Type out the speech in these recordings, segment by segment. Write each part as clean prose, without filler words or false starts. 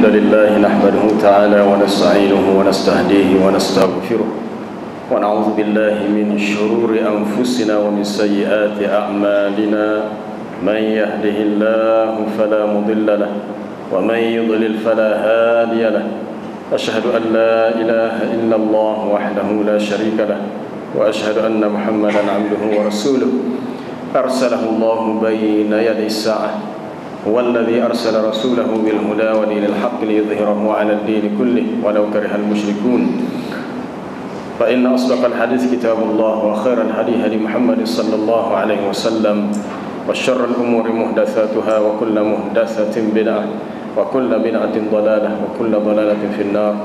الحمد لله نحمده تعالى ونستعينه ونستهديه ونستغفره ونعوذ بالله من شرور أنفسنا ومن سيئات أعمالنا من يهده الله فلا مضل له ومن يضلل فلا هادي له أشهد أن لا إله إلا الله وحده لا شريك له وأشهد أن محمدا عبده ورسوله أرسله الله بين يدي الساعة هو الذي أرسل رسوله بالهدى ودين الحق ليظهره على الدين كله ولو كره المشركون فإن أصدق الحديث كتاب الله وخير الهدي هدي محمد صلى الله عليه وسلم وشر الأمور محدثاتها وكل محدثة بدعة وكل بدعة ضلالة وكل ضلالة في النار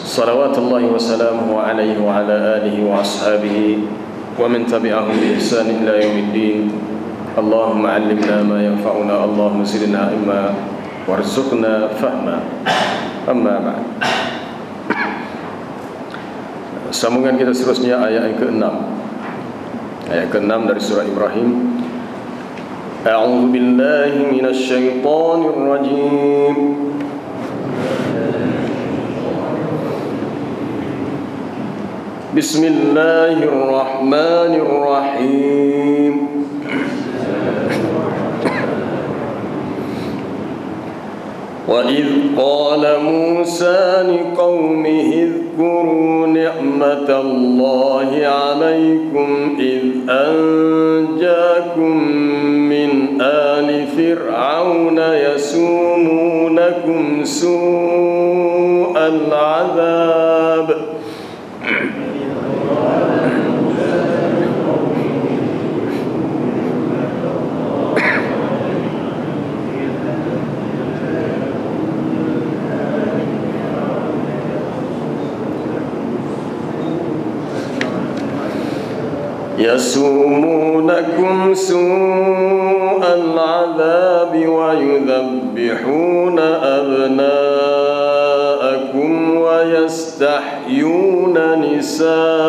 صلوات الله وسلامه عليه وعلى آله وأصحابه ومن تبعهم بإحسان إلى يوم الدين اللهم علمنا ما ينفعنا اللهم زدنا علما وارزقنا فهما أما بعد. Sambungan kita seterusnya ayat yang ke-6. Ayat ke-6 dari surah Ibrahim. A'udzu billahi minasy syaithanir rajim. Bismillahirrahmanirrahim. وَإِذْ قَالَ مُوسَى لِقَوْمِهِ اذْكُرُوا نِعْمَةَ اللَّهِ عَلَيْكُمْ إِذْ أَنْجَاكُمْ مِنْ آلِ فِرْعَوْنَ يَسُومُونَكُمْ سُوءَ الْعَذَابِ يسومونكم سوء العذاب ويذبحون أبناءكم ويستحيون نساءكم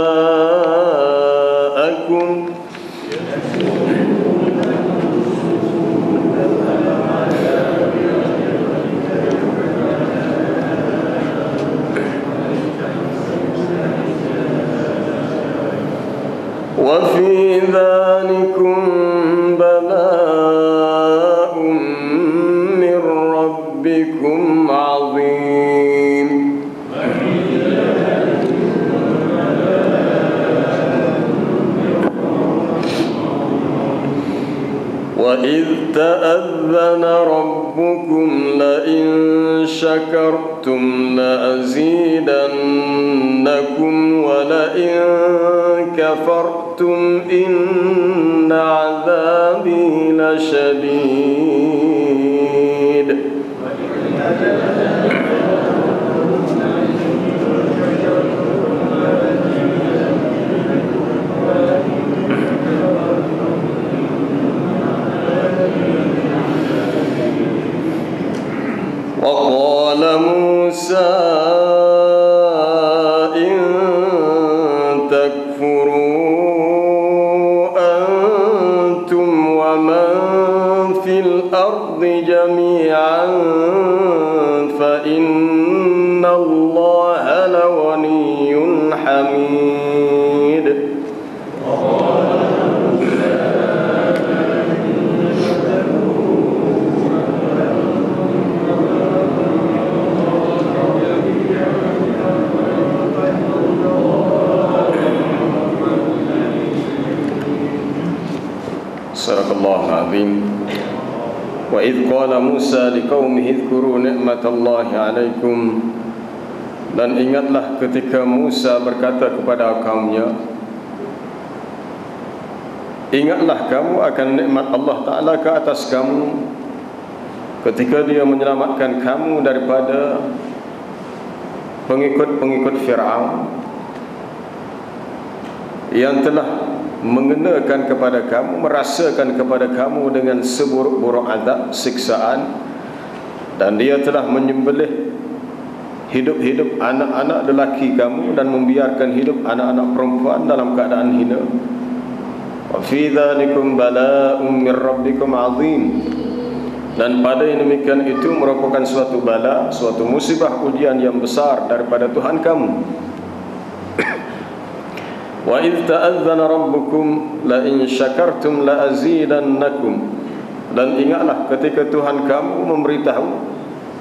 وفي ذلكم بلاء من ربكم عظيم وإذ تأذن ربكم لئن شكرتم لأزيدنكم ولئن كفرتم إن عذابي لشديد وقال موسى إن تكفروا أنتم ومن في الأرض جميعا فإن الله لغني حميد Sadaqallahu azim. Wa idh qala Musa liqaumihi idhkuru ni'matallahi 'alaikum. Dan ingatlah ketika Musa berkata kepada kaumnya, ingatlah kamu akan nikmat Allah Ta'ala ke atas kamu ketika dia menyelamatkan kamu daripada pengikut-pengikut Fir'aun yang telah mengenakan kepada kamu, merasakan kepada kamu dengan seburuk-buruk azab, siksaan, dan dia telah menyembelih hidup-hidup anak-anak lelaki kamu dan membiarkan hidup anak-anak perempuan dalam keadaan hina. Wa fi dzalikum bala'un min rabbikum 'azim. Dan pada yang demikian itu merupakan suatu bala, suatu musibah ujian yang besar daripada Tuhan kamu. Wa idh ta'adzana rabbukum la in syakartum la azidannakum. Dan ingatlah ketika Tuhan kamu memberitahu,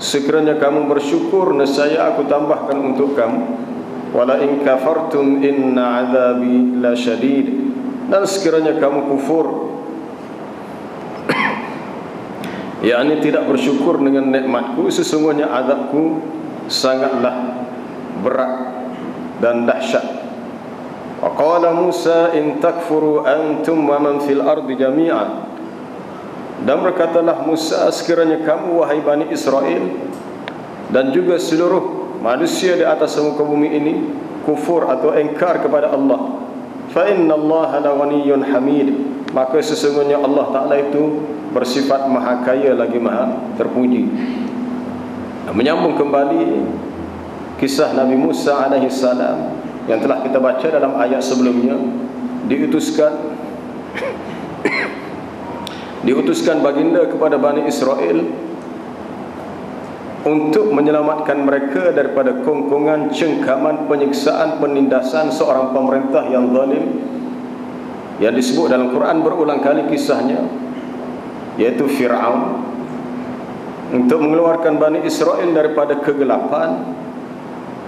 sekiranya kamu bersyukur nescaya aku tambahkan untuk kamu. Wala in kafartum inna azabi la syadid. Dan sekiranya kamu kufur, yakni tidak bersyukur dengan nikmatku, sesungguhnya azabku sangatlah berat dan dahsyat. Wa qala Musa in takfuru antum wa man fil ardi jami'an. Dan berkatalah Musa, sekiranya kamu wahai Bani Israel dan juga seluruh manusia di atas muka bumi ini kufur atau engkar kepada Allah, fa inna Allah la ghaniyyun hamid, maka sesungguhnya Allah Ta'ala itu bersifat maha kaya lagi maha terpuji. Menyambung kembali kisah Nabi Musa alaihi salam yang telah kita baca dalam ayat sebelumnya, diutuskan baginda kepada Bani Israel untuk menyelamatkan mereka daripada kongkongan, cengkaman, penyiksaan, penindasan seorang pemerintah yang zalim yang disebut dalam Quran berulang kali kisahnya, yaitu Fir'aun, untuk mengeluarkan Bani Israel daripada kegelapan,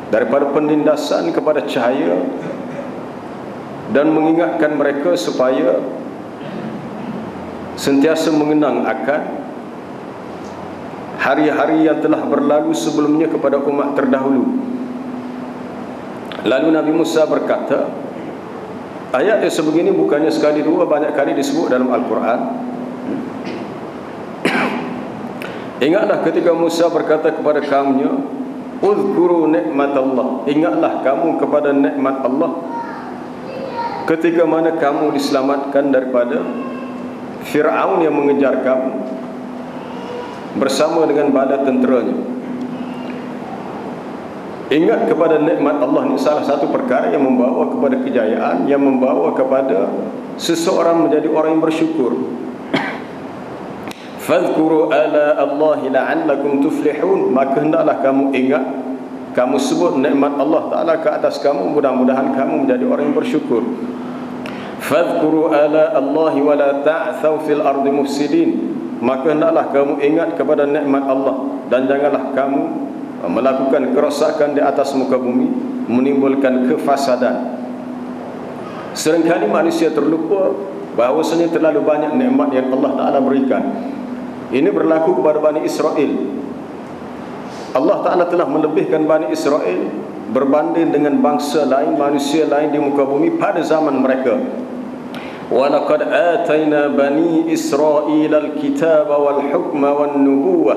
daripada penindasan kepada cahaya, dan mengingatkan mereka supaya sentiasa mengenang akan hari-hari yang telah berlalu sebelumnya kepada umat terdahulu. Lalu Nabi Musa berkata, ayat yang sebegini bukannya sekali dua, banyak kali disebut dalam Al-Quran. Ingatlah ketika Musa berkata kepada kaumnya, uzkuru nikmatallah, ingatlah kamu kepada nikmat Allah ketika mana kamu diselamatkan daripada Fir'aun yang mengejar kamu bersama dengan bala tenteranya. Ingat kepada nikmat Allah ini salah satu perkara yang membawa kepada kejayaan, yang membawa kepada seseorang menjadi orang yang bersyukur. Fadhkuru ala Allahi la'allakum tuflihun, maka hendaklah kamu ingat, kamu sebut nikmat Allah Ta'ala ke atas kamu, mudah-mudahan kamu menjadi orang yang bersyukur. Fadhkuru ala Allahi wa la ta'thaw fil ardi mufsidin, maka hendaklah kamu ingat kepada nikmat Allah dan janganlah kamu melakukan kerosakan di atas muka bumi, menimbulkan kefasadan. Seringkali manusia terlupa bahawasanya terlalu banyak nikmat yang Allah Ta'ala berikan. Ini berlaku kepada Bani Israel. Allah Ta'ala telah melebihkan Bani Israel berbanding dengan bangsa lain, manusia lain di muka bumi pada zaman mereka. وَلَقَدْ آتَيْنَا بَنِي إِسْرَائِيلَ الْكِتَابَ وَالْحُكْمَ وَالنُّبُوَّةَ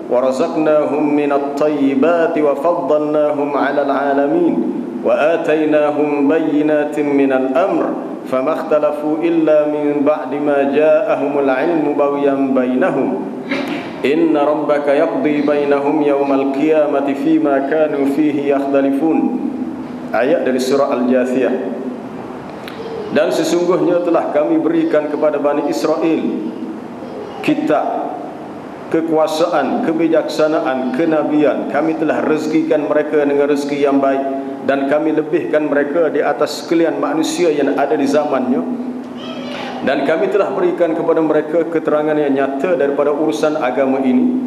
وَرَزَقْنَاهُمْ مِنَ الطَّيِّبَاتِ وَفَضَّلْنَاهُمْ عَلَى الْعَالَمِينَ وَآتَيْنَاهُمْ بَيِّنَاتٍ مِنَ الْأَمْرِ فَمَا اخْتَلَفُوا إِلَّا مِنْ بَعْدِ مَا جَاءَهُمُ الْعِلْمُ بَغْيًا بَيْنَهُمْ إِنَّ رَبَّكَ يَقْضِي بَيْنَهُمْ يَوْمَ الْقِيَامَةِ فِيمَا كَانُوا فِيهِ يَخْتَلِفُونَ. Ayat dari surah Al-Jathiyah. Dan sesungguhnya telah kami berikan kepada Bani Israel kitab, kekuasaan, kebijaksanaan, kenabian. Kami telah rezekikan mereka dengan rezeki yang baik, dan kami lebihkan mereka di atas sekalian manusia yang ada di zamannya. Dan kami telah berikan kepada mereka keterangan yang nyata daripada urusan agama ini,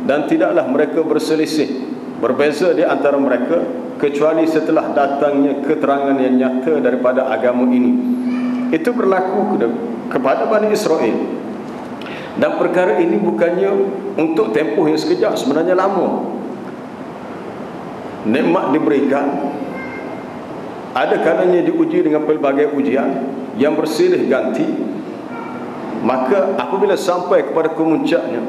dan tidaklah mereka berselisih, berbeza di antara mereka, kecuali setelah datangnya keterangan yang nyata daripada agama ini. Itu berlaku kepada Bani Israel. Dan perkara ini bukannya untuk tempoh yang sekejap, sebenarnya lama. Nikmat diberikan, ada kalanya diuji dengan pelbagai ujian yang bersilih ganti. Maka apabila sampai kepada kemuncaknya,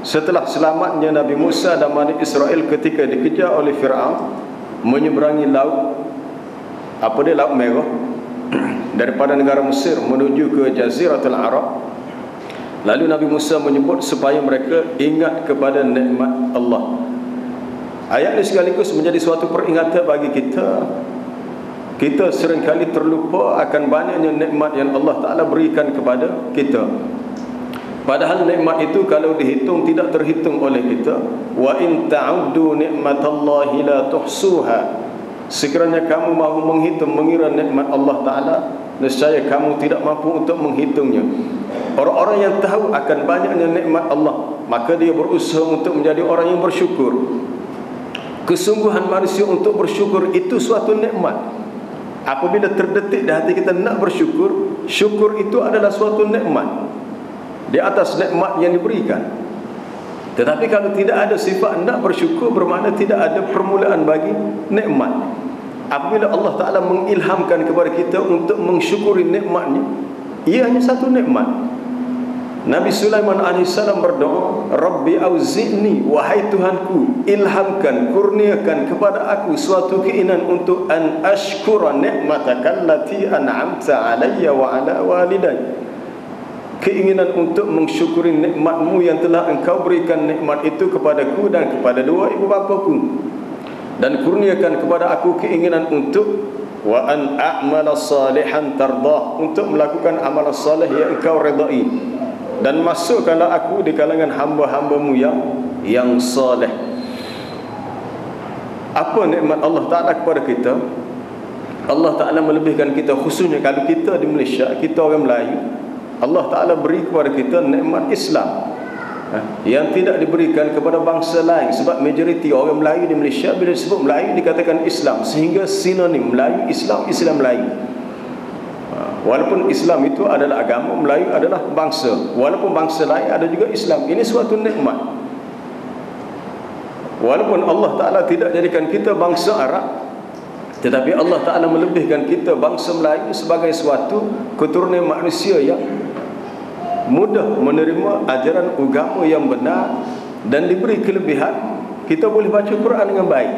setelah selamatnya Nabi Musa dan Bani Israel ketika dikejar oleh Fir'aun, menyeberangi laut, Laut Merah, daripada negara Mesir menuju ke Jaziratul Arab. Lalu Nabi Musa menyebut supaya mereka ingat kepada nikmat Allah. Ayat ini sekaligus menjadi suatu peringatan bagi kita. Kita seringkali terlupa akan banyaknya nikmat yang Allah Ta'ala berikan kepada kita. Padahal nikmat itu kalau dihitung tidak terhitung oleh kita. Wa in ta'uddu ni'matallahi la tuhsuha. Sekiranya kamu mahu menghitung, mengira nikmat Allah Ta'ala, nescaya kamu tidak mampu untuk menghitungnya. Orang-orang yang tahu akan banyaknya nikmat Allah, maka dia berusaha untuk menjadi orang yang bersyukur. Kesungguhan manusia untuk bersyukur itu suatu nikmat. Apabila terdetik di hati kita nak bersyukur, syukur itu adalah suatu nikmat di atas nikmat yang diberikan. Tetapi kalau tidak ada sifat nak bersyukur, bermakna tidak ada permulaan bagi nikmat. Apabila Allah Ta'ala mengilhamkan kepada kita untuk mensyukuri nikmatnya, ia hanya satu nikmat. Nabi Sulaiman AS berdoa, Rabbi auzi'ni, wahai Tuhanku, ilhamkan, kurniakan kepada aku suatu keinginan untuk an ashkura ni'mataka allati an'amta alayya wa ala walidayya. Keinginan untuk mensyukuri nikmatmu yang telah engkau berikan nikmat itu kepadaku dan kepada dua ibu bapaku. Dan kurniakan kepada aku keinginan untuk wa an a'mala salihan tardah, untuk melakukan amalan salih yang engkau redai. Dan masukkanlah aku di kalangan hamba-hambamu yang salih. Apa nikmat Allah Ta'ala kepada kita? Allah Ta'ala melebihkan kita, khususnya kalau kita di Malaysia, kita orang Melayu, Allah Ta'ala beri kepada kita nikmat Islam yang tidak diberikan kepada bangsa lain. Sebab majoriti orang Melayu di Malaysia, bila disebut Melayu dikatakan Islam, sehingga sinonim Melayu Islam, Islam Melayu. Walaupun Islam itu adalah agama, Melayu adalah bangsa. Walaupun bangsa lain ada juga Islam. Ini suatu nikmat. Walaupun Allah Ta'ala tidak jadikan kita bangsa Arab, tetapi Allah Ta'ala melebihkan kita bangsa Melayu sebagai suatu keturunan manusia yang mudah menerima ajaran agama yang benar dan diberi kelebihan. Kita boleh baca Quran dengan baik.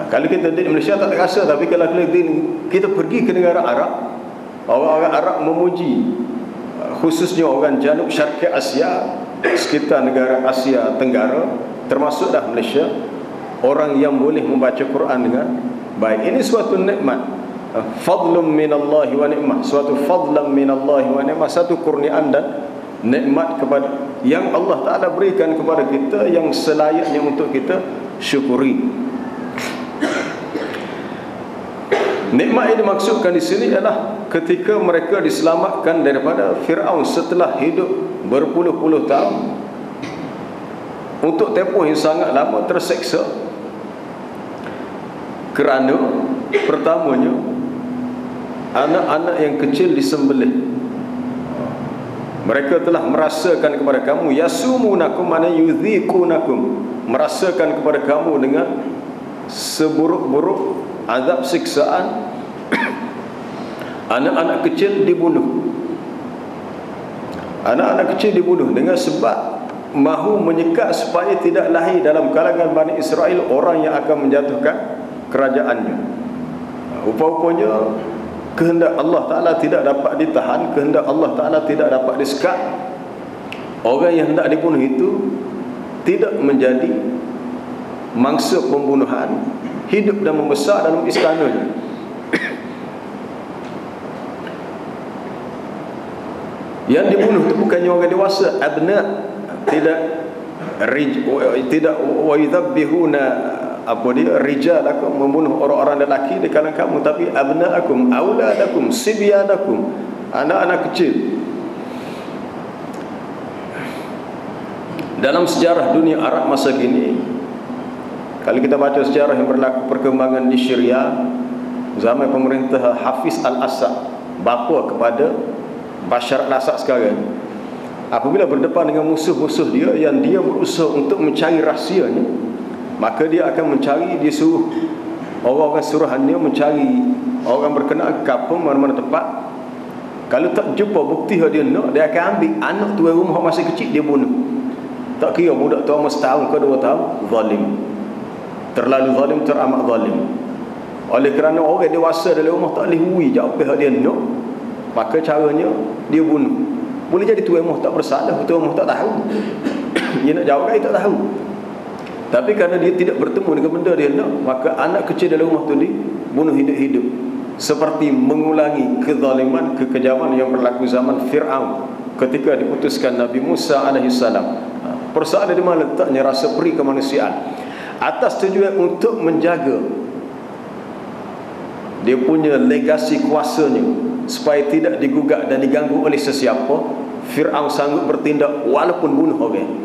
Kalau kita di Malaysia tak rasa, tapi kalau kita pergi ke negara Arab, orang-orang Arab memuji, khususnya orang Janub Syarqi Asia, sekitar negara Asia Tenggara, termasuklah Malaysia, orang yang boleh membaca Quran dengan baik. Ini suatu nikmat. Fadlum minallahi wa ni'mah, suatu fadlan minallahi wa ni'mah, satu kurniaan dan nikmat kepada yang Allah Ta'ala berikan kepada kita, yang selayaknya untuk kita syukuri. Nikmat yang dimaksudkan di sini adalah ketika mereka diselamatkan daripada Fir'aun setelah hidup berpuluh-puluh tahun untuk tempoh yang sangat lama terseksa, kerana pertamanya anak-anak yang kecil disembelih. Mereka telah merasakan kepada kamu, yasumunakum mana yudhiqunakum, merasakan kepada kamu dengan seburuk-buruk azab siksaan. Anak-anak kecil dibunuh. Anak-anak kecil dibunuh dengan sebab mahu menyekat supaya tidak lahir dalam kalangan Bani Israel orang yang akan menjatuhkan kerajaannya. Rupa-rupanya kehendak Allah Ta'ala tidak dapat ditahan, kehendak Allah Ta'ala tidak dapat disekat. Orang yang hendak dibunuh itu tidak menjadi mangsa pembunuhan, hidup dan membesar dalam istananya. Yang dibunuh itu bukannya orang dewasa, abna, tidak wa yudhabbihuna rijalakum, membunuh orang-orang lelaki di kalangan kamu, tapi abnaakum, auladakum, sibyanakum, anak-anak kecil. Dalam sejarah dunia Arab masa kini, kalau kita baca sejarah yang berlaku perkembangan di Syria zaman pemerintah Hafiz al-Assad, bapa kepada Bashar al-Assad sekarang, apabila berdepan dengan musuh-musuh dia yang dia berusaha untuk mencari rahsianya, maka dia akan mencari, dia suruh orang-orang suruhannya mencari orang berkenaan kampung mana-mana tempat. Kalau tak jumpa bukti dia nak, dia akan ambil anak tuan rumah masih kecil, dia bunuh. Tak kira budak tu umur setahun ke 2 tahun, zalim. Terlalu zalim, teramat zalim. Oleh kerana orang dewasa dalam rumah tak boleh hui jawab pihak dia nak, maka caranya dia bunuh. Boleh jadi tuan rumah tak bersalah, tuan rumah tak tahu. Dia nak jawab, dia tak tahu. Tapi kerana dia tidak bertemu dengan benda dia nak, maka anak kecil dalam rumah tu dibunuh hidup-hidup. Seperti mengulangi kezaliman, kekejaman yang berlaku zaman Fir'aun. ketika diputuskan Nabi Musa alaihissalam. Persoalan di mana letaknya rasa peri kemanusiaan atas tujuan untuk menjaga dia punya legasi kuasanya supaya tidak digugat dan diganggu oleh sesiapa. Fir'aun sanggup bertindak walaupun bunuh orang.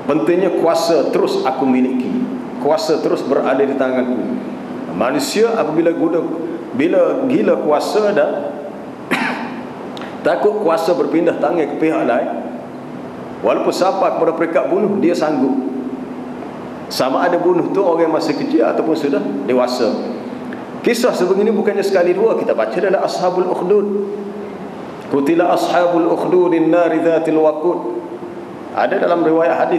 Pentingnya kuasa terus aku miliki, kuasa terus berada di tanganku. Manusia apabila gila kuasa dan takut kuasa berpindah tangan ke pihak lain, walaupun siapa kepada peringkat bunuh, dia sanggup. Sama ada bunuh tu orang masih kecil ataupun sudah dewasa. Kisah sebegini bukannya sekali dua kita baca dalam Ashabul Ukhdud. Qutila ashabul ukhdudin nari dhatil waqud. Ada dalam riwayat hadis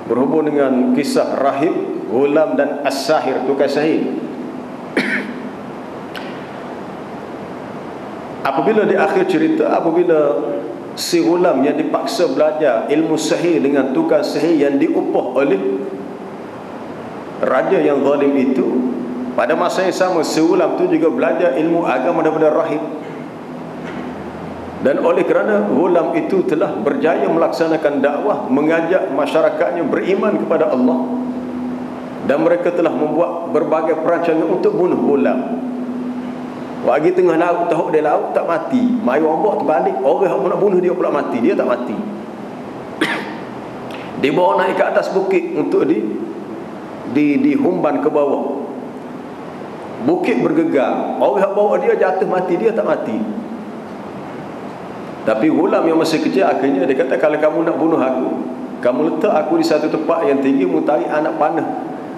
berhubung dengan kisah rahib, ghulam dan as-sahir, tukang sihir. Apabila di akhir cerita, apabila si ghulam yang dipaksa belajar ilmu sihir dengan tukang sihir yang diupah oleh raja yang zalim itu, pada masa yang sama si ghulam itu juga belajar ilmu agama daripada rahib. Dan oleh kerana ghulam itu telah berjaya melaksanakan dakwah, mengajak masyarakatnya beriman kepada Allah, dan mereka telah membuat berbagai perancangan untuk bunuh ghulam. Bagi tengah laut, tahu dia laut tak mati, mai orang bawa terbalik, orang yang nak bunuh dia pula mati, dia tak mati. Dibawa naik ke atas bukit untuk dihumban ke bawah. Bukit bergegar, orang yang bawa dia jatuh mati, dia tak mati. Tapi ghulam yang masih kecil akhirnya dia kata, kalau kamu nak bunuh aku, kamu letak aku di satu tempat yang tinggi, tarik anak panah,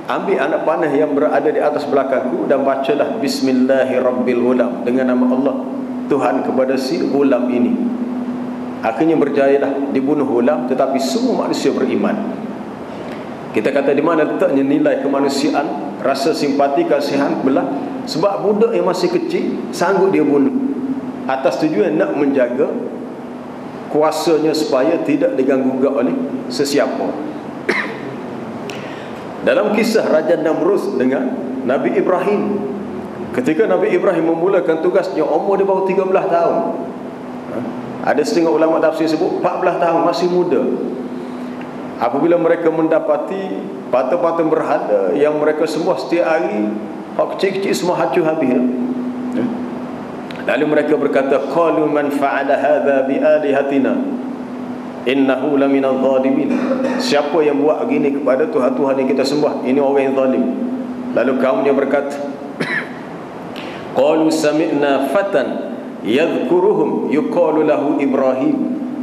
ambil anak panah yang berada di atas belakangku, dan bacalah Bismillahirrabbilghulam, dengan nama Allah Tuhan kepada si ghulam ini. Akhirnya berjayalah dibunuh ghulam, tetapi semua manusia beriman. Kita kata di mana letaknya nilai kemanusiaan, rasa simpati, kasihan belah. Sebab budak yang masih kecil sanggup dia bunuh atas tujuan nak menjaga kuasanya supaya tidak diganggu-gugat oleh sesiapa. Dalam kisah Raja Namrud dengan Nabi Ibrahim, ketika Nabi Ibrahim memulakan tugasnya, umur dia baru 13 tahun. Ada setengah ulama tafsir sebut 14 tahun, masih muda. Apabila mereka mendapati patung-patung berhala yang mereka sembah setiap hari, hak kecil-kecil semua hancur habis. Lalu mereka berkata, qalu man fa'ala hadha bi alihatina innahu laminadh dhalimin. Siapa yang buat begini kepada Tuhan-Tuhan yang kita sembah, ini orang yang zalim. Lalu kaumnya berkata, qalu sami'na fatan yadhkuruhum yuqalu lahu Ibrahim.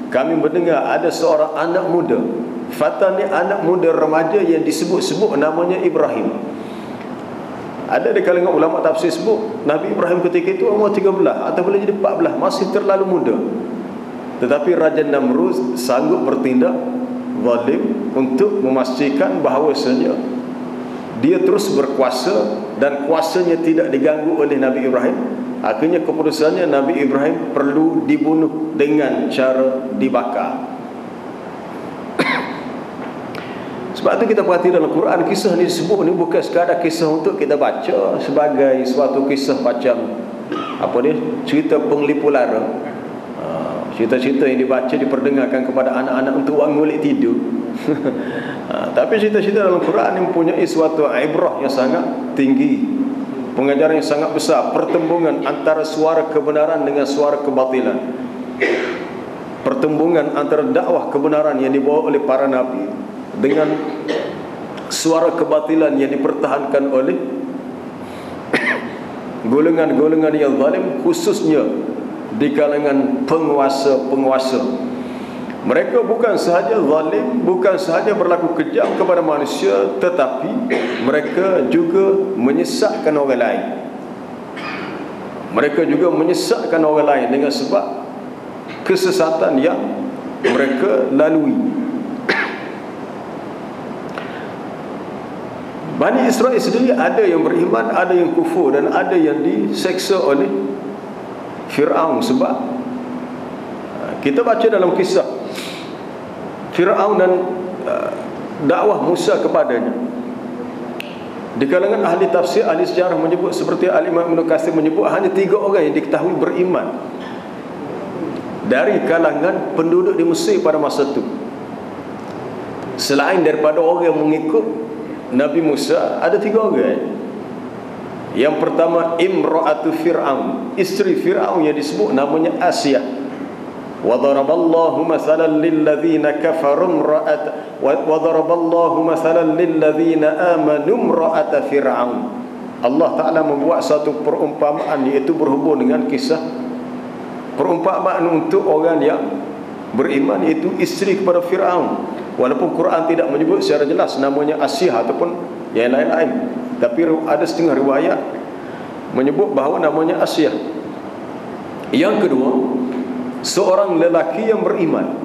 Kami mendengar ada seorang anak muda. Fatan ni anak muda remaja yang disebut-sebut namanya Ibrahim. Ada di kalangan ulama tafsir sebut Nabi Ibrahim ketika itu umur 13 atau boleh jadi 14, masih terlalu muda. Tetapi Raja Namrud sanggup bertindak zalim untuk memastikan bahawasanya dia terus berkuasa dan kuasanya tidak diganggu oleh Nabi Ibrahim. Akhirnya keputusannya Nabi Ibrahim perlu dibunuh dengan cara dibakar. Sebab tu kita perhati dalam Quran, kisah ni disebut ni bukan sekadar kisah untuk kita baca sebagai suatu kisah macam apa dia, cerita penglipu lara, cerita-cerita yang dibaca diperdengarkan kepada anak-anak untuk ngulik tidur. Tapi cerita-cerita dalam Quran ni mempunyai suatu ibrah yang sangat tinggi, pengajaran yang sangat besar, pertembungan antara suara kebenaran dengan suara kebatilan, pertembungan antara dakwah kebenaran yang dibawa oleh para nabi dengan suara kebatilan yang dipertahankan oleh golongan-golongan yang zalim, khususnya di kalangan penguasa-penguasa. Mereka bukan sahaja zalim, bukan sahaja berlaku kejam kepada manusia, tetapi mereka juga menyesatkan orang lain. Mereka juga menyesatkan orang lain dengan sebab kesesatan yang mereka lalui. Bani Israel sendiri ada yang beriman, ada yang kufur, dan ada yang diseksa oleh Fir'aun. Sebab kita baca dalam kisah Fir'aun dan dakwah Musa kepadanya, di kalangan ahli tafsir, ahli sejarah menyebut, seperti Al-Imam Ibn Katsir menyebut, hanya 3 orang yang diketahui beriman. dari kalangan penduduk di Mesir pada masa itu. Selain daripada orang yang mengikut Nabi Musa, ada 3 orang. Yang pertama, imra'atu Fir'aun, isteri Fir'aun yang disebut namanya Asia. Wa daraballahu mathalan lil ladzina kafaru imra'at wa daraballahu mathalan lil ladzina amanu imra'at Fir'aun. Allah Ta'ala membuat satu perumpamaan, iaitu berhubung dengan kisah perumpamaan untuk orang yang beriman, iaitu isteri kepada Fir'aun. Walaupun Quran tidak menyebut secara jelas namanya Asia ataupun yang lain-lain, tapi ada setengah riwayat menyebut bahawa namanya Asia. Yang kedua, seorang lelaki yang beriman,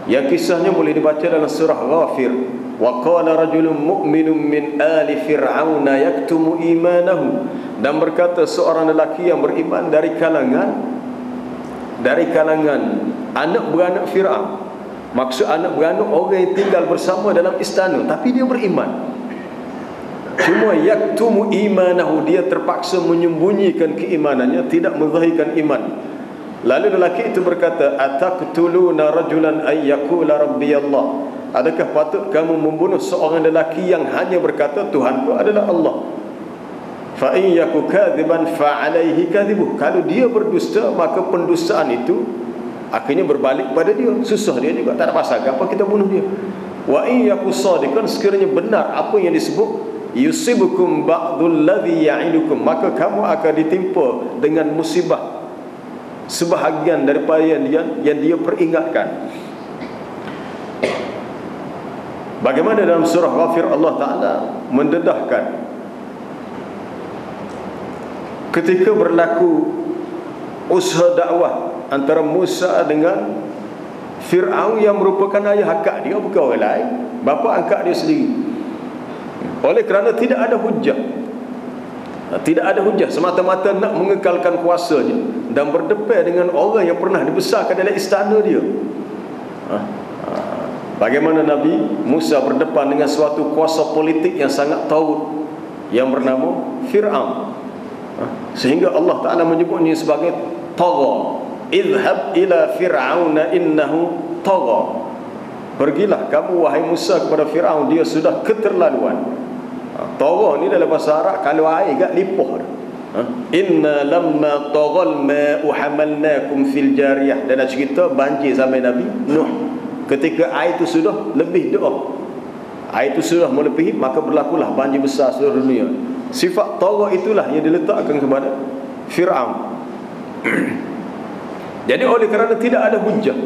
yang kisahnya boleh dibaca dalam surah Ghafir. Wa qala rajulun mu'minun min ali fir'auna yaktumu imanahu, dan berkata seorang lelaki yang beriman dari kalangan anak beranak Fir'aun. Maksud anak beranak orang yang tinggal bersama dalam istana, tapi dia beriman. Cuma yaktumu imanahu, dia terpaksa menyembunyikan keimanannya, tidak menzahirkan iman. Lalu lelaki itu berkata, ataqtuluna rajulan ay yaqula rabbi Allah, adakah patut kamu membunuh seorang lelaki yang hanya berkata Tuhanku adalah Allah? Fa in yaku kadziban fa alaihi kadzibuh, kalau dia berdusta maka pendustaan itu akhirnya berbalik pada dia, susah dia juga, tak ada pasal apa kita bunuh dia. Wa in yaku sadiqan, sekiranya benar apa yang disebut yusibukum ba'dul ladzi ya'idukum, maka kamu akan ditimpa dengan musibah sebahagian daripada yang dia peringatkan. Bagaimana dalam surah Ghafir Allah Ta'ala mendedahkan ketika berlaku usaha dakwah antara Musa dengan Fir'aun yang merupakan ayah akak dia, bukan orang lain, bapa angkat dia sendiri. Oleh kerana tidak ada hujah, semata-mata nak mengekalkan kuasanya dan berdepan dengan orang yang pernah dibesarkan dalam istana dia. Bagaimana Nabi Musa berdepan dengan suatu kuasa politik yang sangat taut yang bernama Fir'aun, sehingga Allah Ta'ala menyebutnya sebagai tagha. Idhhab ila fir'auna innahu tagha, pergilah kamu wahai Musa kepada Fir'aun, dia sudah keterlaluan. Tagha ni dalam bahasa Arab kalau air agak lipoh. Inna lamma taghal ma'u hamalnakum fil jariyah, dan cerita banjir zaman Nabi Nuh. Ketika air itu sudah lebih air itu sudah melebihi, maka berlakulah banjir besar seluruh dunia. Sifat tagha itulah yang diletakkan kepada Fir'aun. Jadi oleh kerana tidak ada hujah,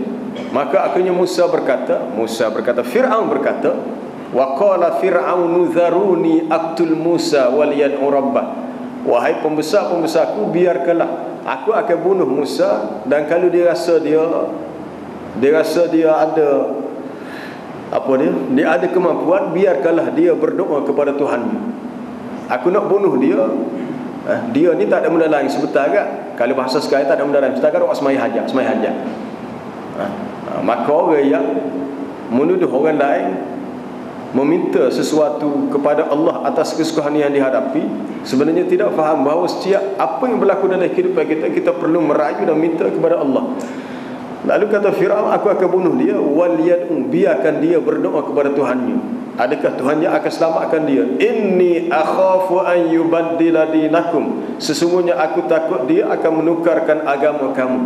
maka akhirnya Musa berkata, Fir'aun berkata, wa qala fir'aunu dharuni aqtul Musa wal yad'u rabbah, wahai pembesar-pembesarku, biarkanlah aku akan bunuh Musa, dan kalau dia rasa dia ada dia ada kemampuan, biarkanlah dia berdoa kepada Tuhannya. Aku nak bunuh dia. Dia ni tak ada benda lain sebentar agak, kalau bahasa sekarang tak ada benda lain sebentar agak semai hajat. Maka orang yang menuduh orang lain meminta sesuatu kepada Allah atas kesukahan yang dihadapi, sebenarnya tidak faham bahawa setiap apa yang berlaku dalam kehidupan kita perlu merayu dan minta kepada Allah. Lalu kata Fir'aun, aku akan bunuh dia, wal yad'u, biarkan dia berdoa kepada Tuhannya. Adakah Tuhannya akan selamatkan dia? Inni akhafu an yubaddila dinakum, sesungguhnya aku takut dia akan menukarkan agama kamu.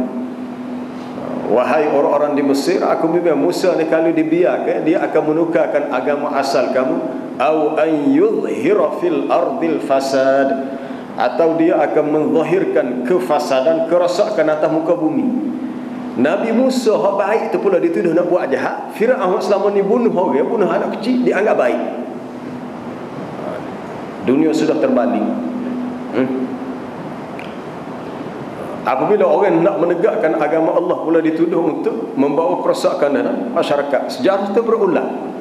Wahai orang-orang di Mesir, aku bimbang Musa ni kalau dibiarkan, dia akan menukarkan agama asal kamu. Au an yuzhira fil ardil fasad, atau dia akan menzahirkan kefasadan, kerosakan atas muka bumi. Nabi Musa hak baik tu pula dituduh nak buat jahat. Fir'aun selama ni bunuh orang, bunuh anak kecil, dianggap baik. Dunia sudah terbalik. Apabila orang nak menegakkan agama Allah pula dituduh untuk membawa kerosakan dalam masyarakat. Sejarah itu berulang.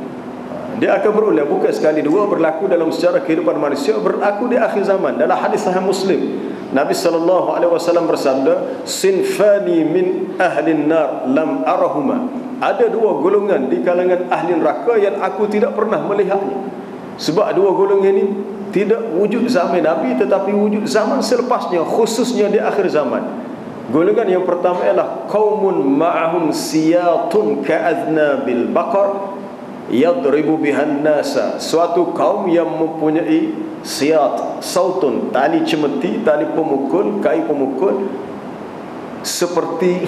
Dia akan berulang, bukan sekali dua, berlaku dalam sejarah kehidupan manusia, berlaku di akhir zaman. Dalam hadis Sahih Muslim, Nabi SAW bersabda, sinfani min ahlin nar lam arahuma, ada dua golongan di kalangan ahli neraka yang aku tidak pernah melihatnya. Sebab dua golongan ini tidak wujud zaman Nabi, tetapi wujud zaman selepasnya, khususnya di akhir zaman. Golongan yang pertama ialah qaumun ma'ahum siyatun ka'adnabil baqar yadribu bihan nasa. Suatu kaum yang mempunyai siyat, sautun, tali cemeti, tali pemukul, kai pemukul, seperti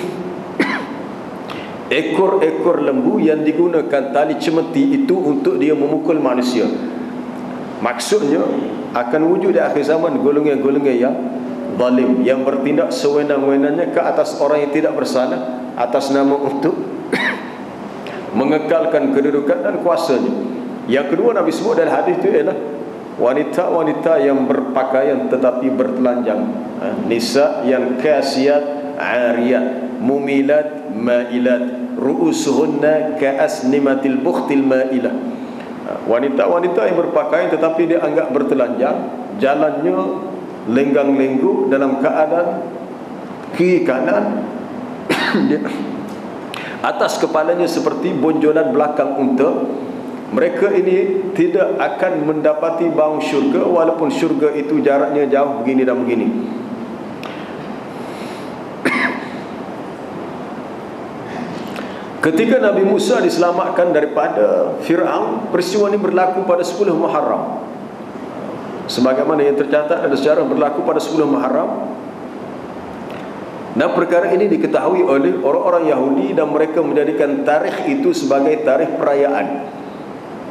ekor-ekor lembu yang digunakan tali cemeti itu untuk dia memukul manusia. Maksudnya akan wujud di akhir zaman golongan-golongan yang zalim, yang bertindak sewenang-wenangnya ke atas orang yang tidak bersalah atas nama untuk mengekalkan kedudukan dan kuasanya. Yang kedua Nabi sebut dalam hadis itu ialah wanita-wanita yang berpakaian tetapi bertelanjang, nisa yang kasiyat ariyat mumilat mailat ru'usuhunna ka'asnimatil bukhtil mailah. Wanita-wanita yang berpakaian tetapi dia anggap bertelanjang, jalannya lenggang-lenggu dalam keadaan kiri kanan atas kepalanya seperti bonjolan belakang unta. Mereka ini tidak akan mendapati bau syurga, walaupun syurga itu jaraknya jauh begini dan begini. Ketika Nabi Musa diselamatkan daripada Fir'aun, peristiwa ini berlaku pada 10 Muharram. Sebagaimana yang tercatat ada sejarah berlaku pada 10 Muharram. Dan perkara ini diketahui oleh orang-orang Yahudi dan mereka menjadikan tarikh itu sebagai tarikh perayaan.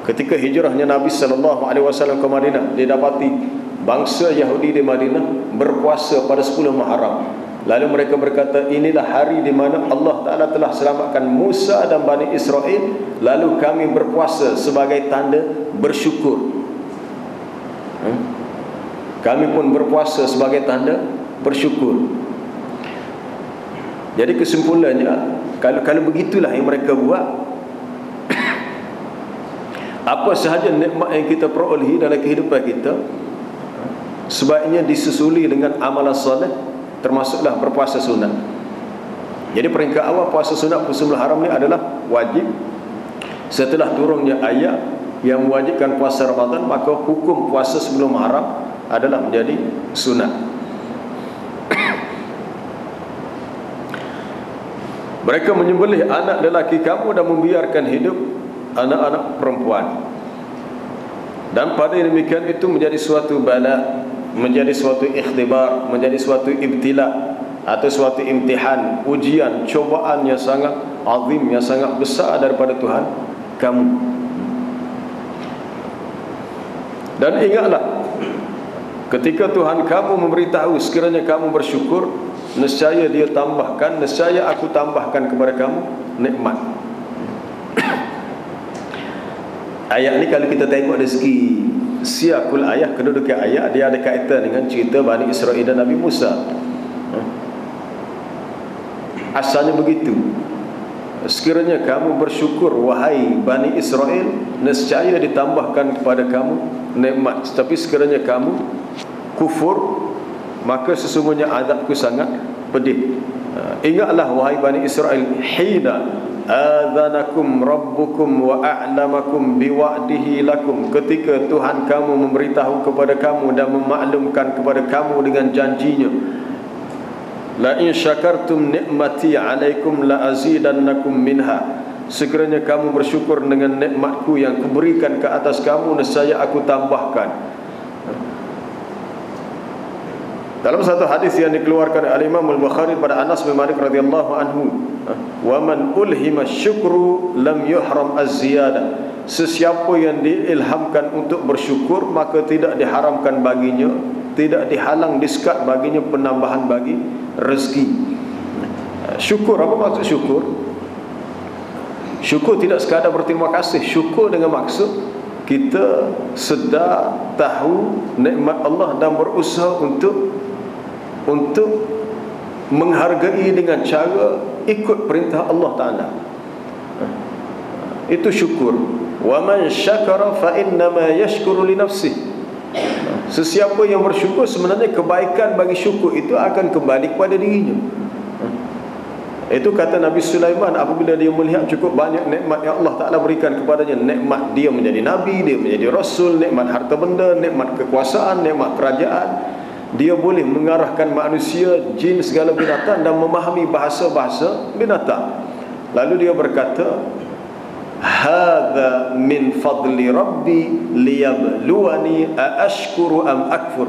Ketika hijrahnya Nabi SAW ke Madinah, didapati bangsa Yahudi di Madinah berpuasa pada 10 Muharram. Lalu mereka berkata, inilah hari di mana Allah Ta'ala telah selamatkan Musa dan Bani Israel, lalu kami berpuasa sebagai tanda bersyukur. Kami pun berpuasa sebagai tanda bersyukur. Jadi kesimpulannya, kalau begitulah yang mereka buat, apa sahaja nikmat yang kita perolehi dalam kehidupan kita sebaiknya disusuli dengan amalan soleh, termasuklah berpuasa sunat. Jadi peringkat awal puasa sunat Musim Haram ni adalah wajib. Setelah turunnya ayat yang mewajibkan puasa Ramadan, maka hukum puasa sebelum Haram adalah menjadi sunat. Mereka menyembelih anak lelaki kamu dan membiarkan hidup anak-anak perempuan. Dan pada demikian itu menjadi suatu bala, menjadi suatu ikhtibar, menjadi suatu ibtila atau suatu imtihan, ujian, cobaan yang sangat azim, yang sangat besar daripada Tuhan kamu. Dan ingatlah, ketika Tuhan kamu memberitahu sekiranya kamu bersyukur, nescaya dia tambahkan, nescaya aku tambahkan kepada kamu nikmat. Ayat ni kalau kita tengok dari segi siakul ayat, kedudukan ayat, dia ada kaitan dengan cerita Bani Israel dan Nabi Musa. Asalnya begitu. Sekiranya kamu bersyukur wahai Bani Israel, nescaya ditambahkan kepada kamu nikmat. Tapi sekiranya kamu kufur, maka sesungguhnya azabku sangat pedih. Ingatlah wahai Bani Israel, hina adzanakum rabbukum wa a'lamakum biwa'dihi lakum, ketika Tuhan kamu memberitahu kepada kamu dan memaklumkan kepada kamu dengan janjinya, la in syakartum ni'mati 'alaikum la azidannakum minha, sekiranya kamu bersyukur dengan nikmatku yang kuberikan ke atas kamu, nescaya aku tambahkan. Dalam satu hadis yang dikeluarkan oleh Imam Al-Bukhari pada Anas bin Malik radhiyallahu anhu, wa man ulhima syukru lam yuhram az-ziyadah, sesiapa yang diilhamkan untuk bersyukur maka tidak diharamkan baginya, tidak dihalang disekat baginya penambahan bagi rezeki. Syukur, apa maksud syukur? Syukur tidak sekadar berterima kasih. Syukur dengan maksud kita sedar tahu nikmat Allah dan berusaha untuk menghargai dengan cara ikut perintah Allah Ta'ala. Itu syukur. Wa man syakara fa innama yashkuru li nafsihi. Sesiapa yang bersyukur, sebenarnya kebaikan bagi syukur itu akan kembali kepada dirinya. Itu kata Nabi Sulaiman apabila dia melihat cukup banyak nikmat yang Allah Ta'ala berikan kepadanya. Nikmat dia menjadi Nabi, dia menjadi Rasul, nikmat harta benda, nikmat kekuasaan, nikmat kerajaan. Dia boleh mengarahkan manusia, jin, segala binatang dan memahami bahasa-bahasa binatang. Lalu dia berkata, hadza min fadli rabbi liyabluwani aashkuru am akfur.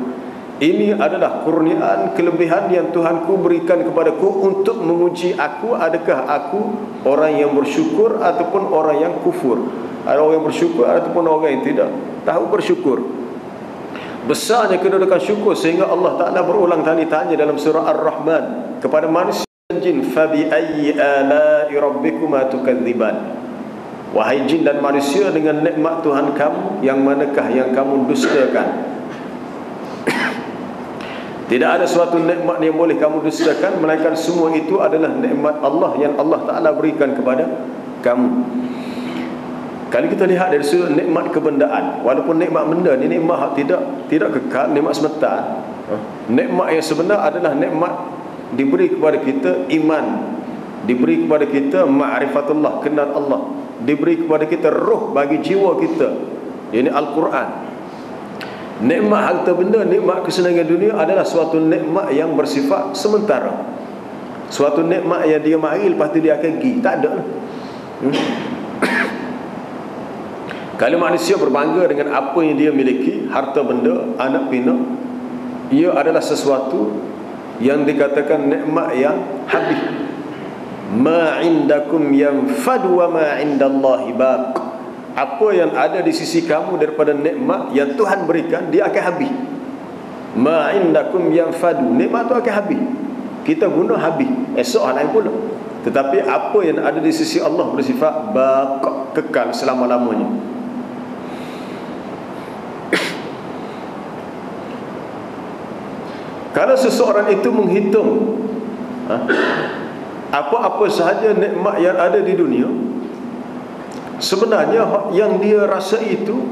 Ini adalah kurniaan, kelebihan yang Tuhanku berikan kepadaku untuk menguji aku, adakah aku orang yang bersyukur ataupun orang yang kufur. Ada orang yang bersyukur ataupun orang yang tidak tahu bersyukur. Besarnya kedudukan syukur sehingga Allah Ta'ala berulang kali tanya dalam surah Ar-Rahman kepada manusia dan jin, fabi ayyi ala'i rabbikuma tukadziban. Wahai jin dan manusia, dengan nikmat Tuhan kamu, yang manakah yang kamu dustakan? Tidak ada suatu nikmat yang boleh kamu dustakan, melainkan semua itu adalah nikmat Allah yang Allah Ta'ala berikan kepada kamu. Kalau kita lihat dari sudut nikmat kebendaan, walaupun nikmat benda ni nikmat tidak kekal, nikmat sementara. Nikmat yang sebenar adalah nikmat diberi kepada kita iman, diberi kepada kita ma'rifatullah, kenal Allah, diberi kepada kita roh bagi jiwa kita, ini Al-Quran. Nikmat harta benda, nikmat kesenangan dunia adalah suatu nikmat yang bersifat sementara, suatu nikmat yang dia mari lepas tu dia akan pergi, tak ada. Kalau manusia berbangga dengan apa yang dia miliki, harta benda, anak pinak, ia adalah sesuatu yang dikatakan nikmat yang habis. Ma indakum yanfad wa ma indallahi baq. Apa yang ada di sisi kamu daripada nikmat yang Tuhan berikan, dia akan habis. Ma indakum yanfadu, nikmat tu akan habis, kita guna habis, esok hal lain pula. Tetapi apa yang ada di sisi Allah bersifat baq, kekal selama-lamanya. Kalau seseorang itu menghitung apa-apa sahaja nikmat yang ada di dunia, sebenarnya yang dia rasa itu,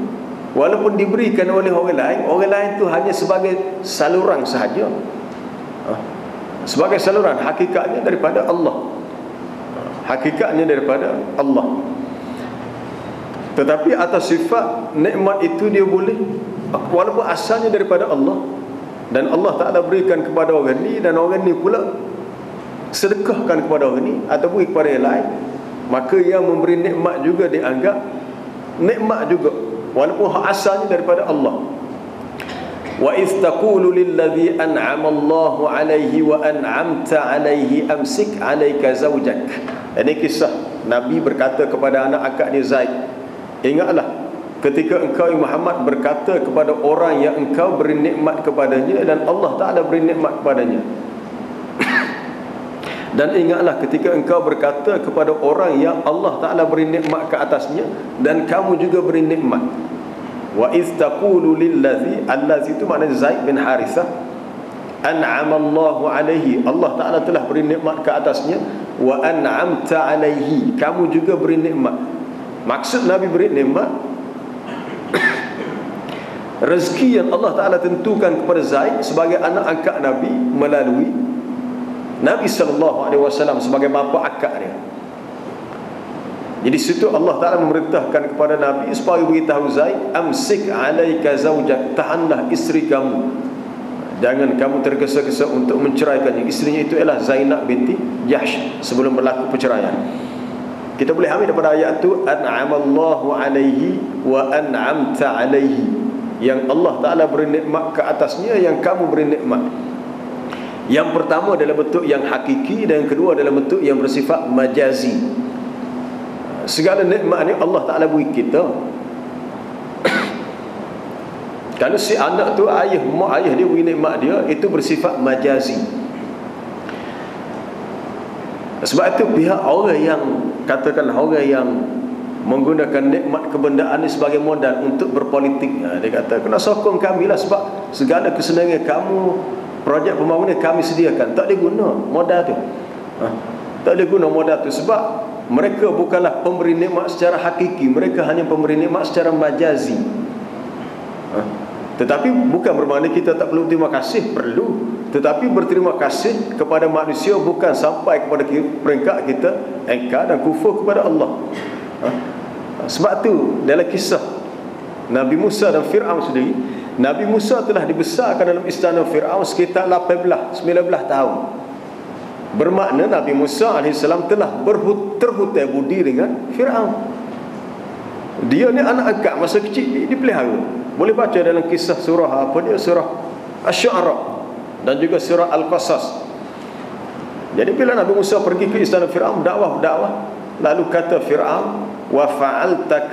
walaupun diberikan oleh orang lain itu hanya sebagai saluran sahaja, sebagai saluran, hakikatnya daripada Allah, hakikatnya daripada Allah. Tetapi atas sifat nikmat itu dia boleh, walaupun asalnya daripada Allah, dan Allah Ta'ala berikan kepada orang ni, dan orang ni pula sedekahkan kepada orang ni atau beri kepada yang lain, maka yang memberi nikmat juga dianggap nikmat juga, walaupun asalnya daripada Allah. Wa iz taqulu lilladzi an'ama Allahu alaihi wa an'amta alaihi amsik alayka zawjak. Ini kisah Nabi berkata kepada anak akak dia Zaid, ingatlah ketika engkau Muhammad berkata kepada orang yang engkau beri nikmat kepadanya dan Allah Ta'ala beri nikmat kepadanya. Dan ingatlah ketika engkau berkata kepada orang yang Allah Ta'ala beri nikmat ke atasnya dan kamu juga beri nikmat. Wa iz taqulu lillazi, allazi itu maknanya Zaid bin Harithah, an'ama Allahu alaihi, Allah Ta'ala telah beri nikmat ke atasnya, wa an'amta alaihi, kamu juga beri nikmat. Maksud Nabi beri nikmat, rezeki yang Allah Ta'ala tentukan kepada Zaid sebagai anak angkat Nabi melalui Nabi SAW sebagai bapa akak dia. Jadi situ Allah Ta'ala memerintahkan kepada Nabi supaya beritahu Zaid, amsik alaika zawjak, tahanlah isteri kamu, jangan kamu tergesa-gesa untuk menceraikannya. Isterinya itu ialah Zainab binti Jahsh sebelum berlaku perceraian. Kita boleh ambil daripada ayat itu, an'amallahu alaihi wa an'amta alaihi, yang Allah Ta'ala beri nikmat ke atasnya, yang kamu beri nikmat. Yang pertama dalam bentuk yang hakiki, dan yang kedua dalam bentuk yang bersifat majazi. Segala nikmat ni Allah Ta'ala beri kita. Kalau si anak tu mak ayah dia beri nikmat dia, itu bersifat majazi. Sebab itu pihak orang yang katakan orang yang menggunakan nikmat kebendaan ini sebagai modal untuk berpolitik, dia kata kena sokong kami lah, sebab segala kesenangan kamu, projek pembangunan kami sediakan, tak boleh guna modal tu. Tak boleh guna modal tu sebab mereka bukanlah pemberi nikmat secara hakiki, mereka hanya pemberi nikmat secara majazi. Tetapi bukan bermakna kita tak perlu terima kasih, perlu. Tetapi berterima kasih kepada manusia bukan sampai kepada peringkat kita engkar dan kufur kepada Allah. Sebab tu dalam kisah Nabi Musa dan Fir'aun sendiri, Nabi Musa telah dibesarkan dalam istana Fir'aun sekitar 18-19 tahun. Bermakna Nabi Musa AS telah terhutai budi dengan Fir'aun. Dia ni anak angkat masa kecil dipelihara. Boleh baca dalam kisah surah surah Asy-Syu'ara dan juga surah Al-Qasas. Jadi bila Nabi Musa pergi ke istana Fir'aun dakwah, lalu kata Fir'aun, wa fa'alta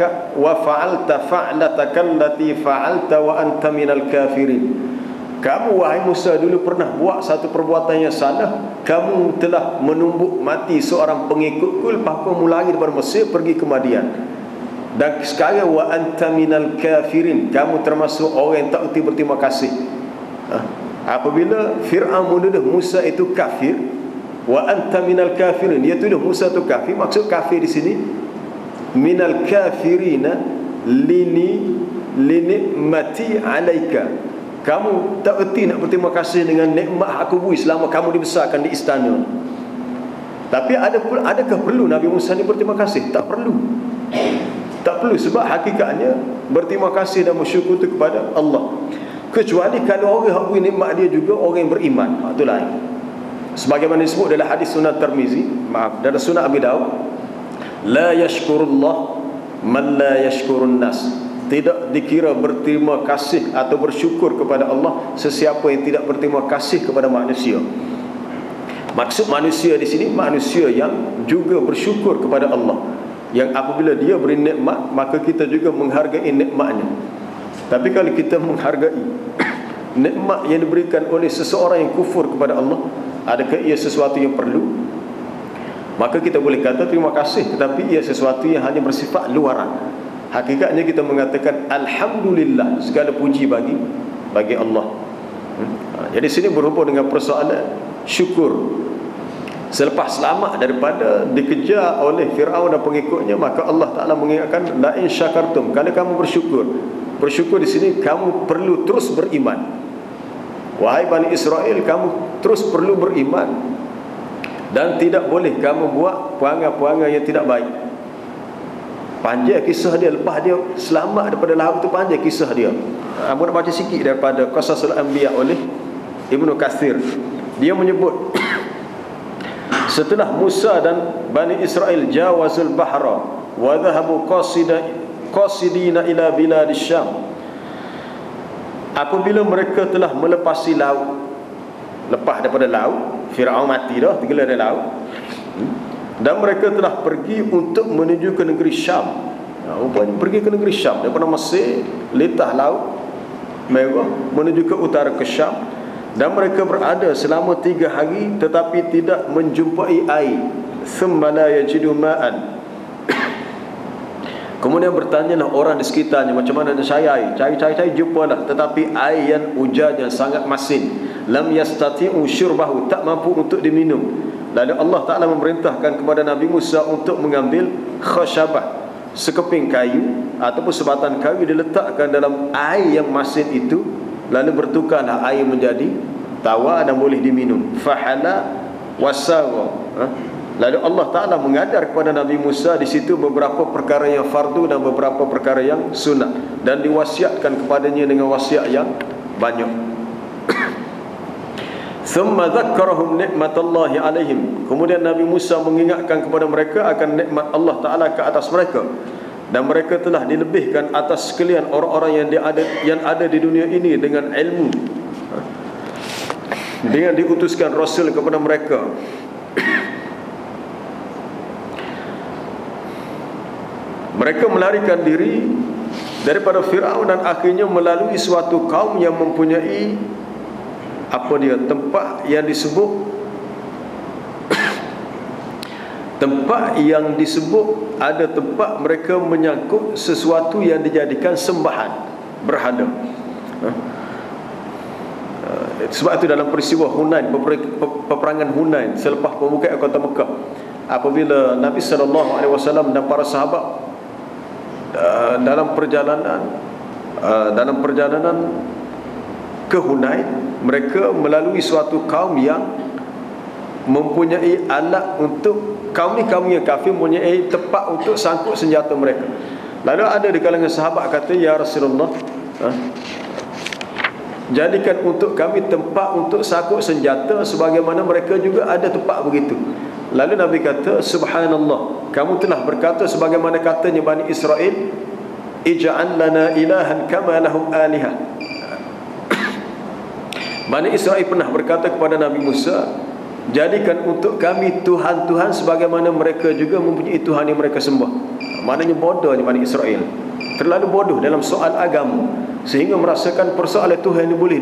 fa'lataka allati fa'alta wa anta minal kafirin. Kamu wahai Musa dulu pernah buat satu perbuatan yang salah. Kamu telah menumbuk mati seorang pengikutku, lepas kamu lari daripada Mesir pergi ke Madian. Dan sekarang wa anta minal kafirin, kamu termasuk orang yang tak erti berterima kasih. Apabila Fir'aun menuduh Musa itu kafir, wa anta minal kafirin, dia tuduh Musa itu kafir. Maksud kafir di sini minal kafirina linikmati alaika, kamu tak erti nak berterima kasih dengan nikmat aku beri selama kamu dibesarkan di istana. Tapi adakah perlu Nabi Musa ni berterima kasih? Tak perlu. Tak perlu, sebab hakikatnya berterima kasih dan bersyukur itu kepada Allah. Kecuali kalau orang yang beri nikmat dia juga orang yang beriman, itu lain. Sebagaimana disebut dalam hadis Sunan Tirmizi, dalam Sunan Abi Daud, la yashkurullah man la yashkurun nas. Tidak dikira berterima kasih atau bersyukur kepada Allah sesiapa yang tidak berterima kasih kepada manusia. Maksud manusia di sini manusia yang juga bersyukur kepada Allah, yang apabila dia beri nikmat maka kita juga menghargai nikmatnya. Tapi kalau kita menghargai nikmat yang diberikan oleh seseorang yang kufur kepada Allah, adakah ia sesuatu yang perlu? Maka kita boleh kata terima kasih, tetapi ia sesuatu yang hanya bersifat luaran. Hakikatnya kita mengatakan alhamdulillah, segala puji bagi Allah. Jadi sini berhubung dengan persoalan syukur. Selepas selamat daripada dikejar oleh Fir'aun dan pengikutnya, maka Allah Ta'ala mengingatkan la in syakartum, kalau kamu bersyukur di sini kamu perlu terus beriman. Wahai Bani Israel, kamu terus perlu beriman dan tidak boleh kamu buat perangai-perangai yang tidak baik. Panjang kisah dia lepas dia selamat daripada laut tu, panjang kisah dia. Aku nak baca sikit daripada Qasasul Anbiya oleh Ibnu Katsir. Dia menyebut setelah Musa dan Bani Israel jawazul bahra wa dhahabu qasidina ila biladis Syam, apabila mereka telah melepasi laut, lepas daripada laut, Fir'aun mati dah, tinggal di laut, dan mereka telah pergi untuk menuju ke negeri Syam. Pergi ke negeri Syam daripada Mesir, litah laut Merah menuju ke utara ke Syam, dan mereka berada selama 3 hari tetapi tidak menjumpai air. Thumma la yajidu ma'an. Kemudian bertanyalah orang di sekitarnya, macam mana nak cari air? Cari jumpalah, tetapi air yang hujan yang sangat masin. Lam yastati'u syurbahu, tak mampu untuk diminum. Lalu Allah Ta'ala memerintahkan kepada Nabi Musa untuk mengambil khasyabah, sekeping kayu ataupun sebatan kayu, diletakkan dalam air yang masin itu, lalu bertukarlah air menjadi tawar dan boleh diminum. Fahala wasara. Lalu Allah Ta'ala mengajar kepada Nabi Musa di situ beberapa perkara yang fardu dan beberapa perkara yang sunat, dan diwasiatkan kepadanya dengan wasiat yang banyak. Thumma dzakkarahum nikmatallahi alaihim. Kemudian Nabi Musa mengingatkan kepada mereka akan nikmat Allah Ta'ala ke atas mereka, dan mereka telah dilebihkan atas sekalian orang-orang yang ada di dunia ini dengan ilmu, dengan diutuskan Rasul kepada mereka. Mereka melarikan diri daripada Fir'aun dan akhirnya melalui suatu kaum yang mempunyai tempat yang disebut ada tempat mereka menyangkut sesuatu yang dijadikan sembahan berhala. Sebab itu dalam peristiwa Hunain, peperangan Hunain selepas pembukaan kota Mekah, apabila Nabi SAW dan para sahabat dalam perjalanan ke Hunain, mereka melalui suatu kaum yang mempunyai alat untuk, kaum yang kafir mempunyai tempat untuk sangkut senjata mereka. Lalu ada di kalangan sahabat kata, ya Rasulullah, Jadikan untuk kami tempat untuk sakut senjata sebagaimana mereka juga ada tempat begitu. Lalu Nabi kata, subhanallah, kamu telah berkata sebagaimana katanya Bani Israel, ij'al lana ilahan kama lahum alihah. Bani Israel pernah berkata kepada Nabi Musa, jadikan untuk kami Tuhan-Tuhan sebagaimana mereka juga mempunyai Tuhan yang mereka sembah. Maknanya bodohnya Bani Israel, terlalu bodoh dalam soal agama, sehingga merasakan persoalan Tuhan ini boleh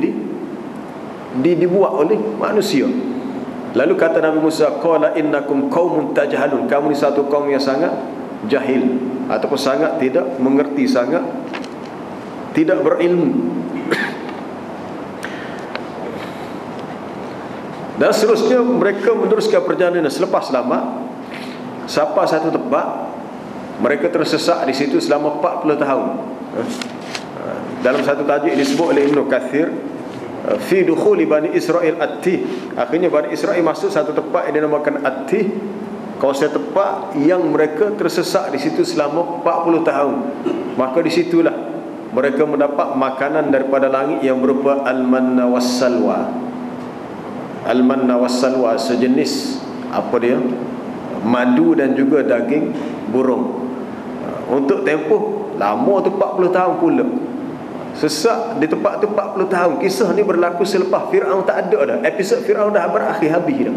dibuat oleh manusia. Lalu kata Nabi Musa, qala innakum qaumun tajhalun, kamu ni satu kaum yang sangat jahil, ataupun sangat tidak mengerti, sangat tidak berilmu. Dan seterusnya mereka meneruskan perjalanan. Selepas lama sampai satu tempat, mereka tersesat di situ selama 40 tahun. Dalam satu tajuk disebut oleh Ibn Kathir, fi dukhuli Bani Israel At-Tih. Akhirnya Bani Israel masuk satu tempat yang dinamakan At-Tih, kawasan tempat yang mereka tersesat di situ selama 40 tahun. Maka di situlah mereka mendapat makanan daripada langit yang berupa al-manna was-salwa. Al-manna was-salwa sejenis apa dia? Madu dan juga daging burung. Untuk tempoh lama tu 40 tahun pula. Sesak di tempat tu 40 tahun. Kisah ni berlaku selepas Fir'aun tak ada dah. Episod Fir'aun dah berakhir habis dah.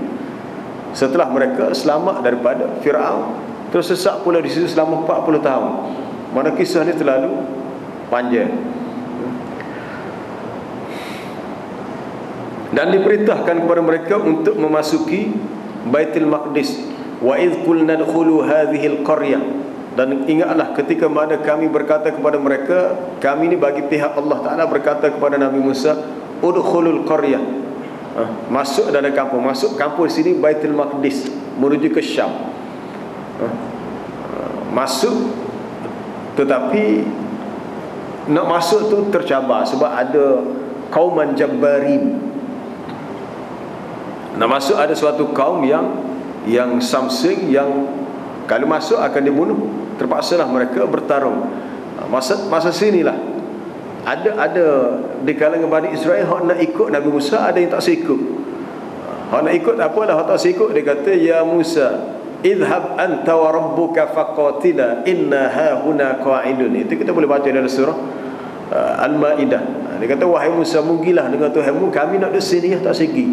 Setelah mereka selamat daripada Fir'aun, terus sesak pula di situ selama 40 tahun. Mana kisah ni terlalu panjang. Dan diperintahkan kepada mereka untuk memasuki Baitul Maqdis. Wa idh qulna dkhulu hadhihi al-qaryah. Dan ingatlah ketika mana kami berkata kepada mereka, kami ni bagi pihak Allah Ta'ala berkata kepada Nabi Musa, udkhulul qaryah, masuk dalam kampung. Masuk kampung di sini Baitul Maqdis, menuju ke Syam. Masuk, tetapi nak masuk tu tercabar sebab ada kauman jabbarin. Nak masuk ada suatu kaum yang samsing, yang kalau masuk akan dibunuh. Terpaksalah mereka bertarung. Masa sinilah ada di kalangan Bani Israel hak nak ikut Nabi Musa, ada yang tak sikut. Hak nak ikut tak apalah, hak tak sikut dia kata, ya Musa idhhab anta wa rabbuka faqatila inna hahuna qa'idun. Itu kita boleh baca dalam surah Al-Maidah. Dia kata, wahai Musa, pergilah dengan Tuhanmu, kami nak di sini, tak segi.